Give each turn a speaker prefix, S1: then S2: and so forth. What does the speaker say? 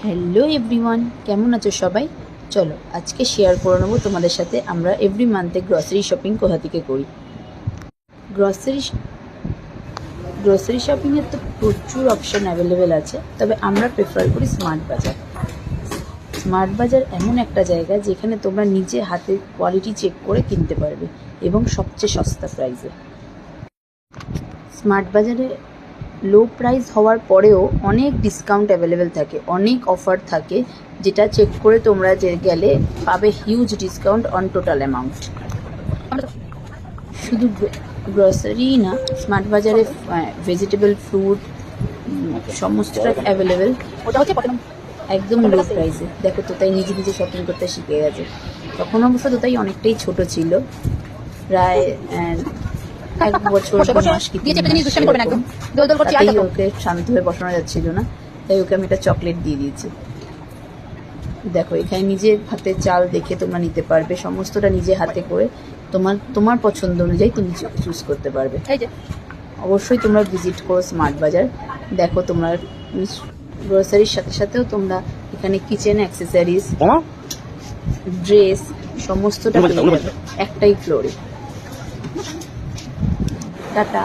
S1: Hello everyone, কেমন আছো সবাই? চলো আজকে শেয়ার করে নেবো তোমাদের সাথে আমরা এভরি মান্থে গ্রসারি শপিং কোথা থেকে করি। গ্রসারি গ্রসারি শপিংয়ের তো প্রচুর অপশান অ্যাভেলেবেল আছে, তবে আমরা প্রেফার করি স্মার্ট বাজার। স্মার্ট বাজার এমন একটা জায়গা যেখানে তোমরা নিজে হাতে কোয়ালিটি চেক করে কিনতে পারবে এবং সবচেয়ে সস্তা প্রাইসে। স্মার্ট বাজারে লো প্রাইস হওয়ার পরেও অনেক ডিসকাউন্ট অ্যাভেলেবেল থাকে, অনেক অফার থাকে, যেটা চেক করে তোমরা যে গেলে পাবে huge discount on total amount. শুধু গ্রসারি না, স্মার্ট বাজারে ভেজিটেবল, ফ্রুট সমস্তটা অ্যাভেলেবেল, ওটা হচ্ছে একদম লো প্রাইসে। দেখো তোতাই নিজে নিজে শপিং করতে শিখে গেছে। তখন অবশ্য তোতাই অনেকটাই ছোট ছিল, প্রায় 1 বছর 2 মাস কি 3 মাস, তাতেই ওকে শান্ত হয়ে বসানো যাচ্ছিল না, তাই ওকে আমি একটা চকলেট দিয়ে দিয়েছি। দেখো এখানে নিজে হাতে চাল দেখে তোমরা নিতে পারবে, সমস্তটা নিজে হাতে করে তোমার পছন্দ অনুযায়ী তুমি চুজ করতে পারবে। অবশ্যই তোমরা ভিজিট করো স্মার্ট বাজার। দেখো তোমরা গ্রোসারির সাথে সাথেও তোমরা এখানে কিচেন অ্যাক্সেসরিজ, ড্রেস সমস্তটা পেয়ে যাবে একটাই ফ্লোরে। টাটা।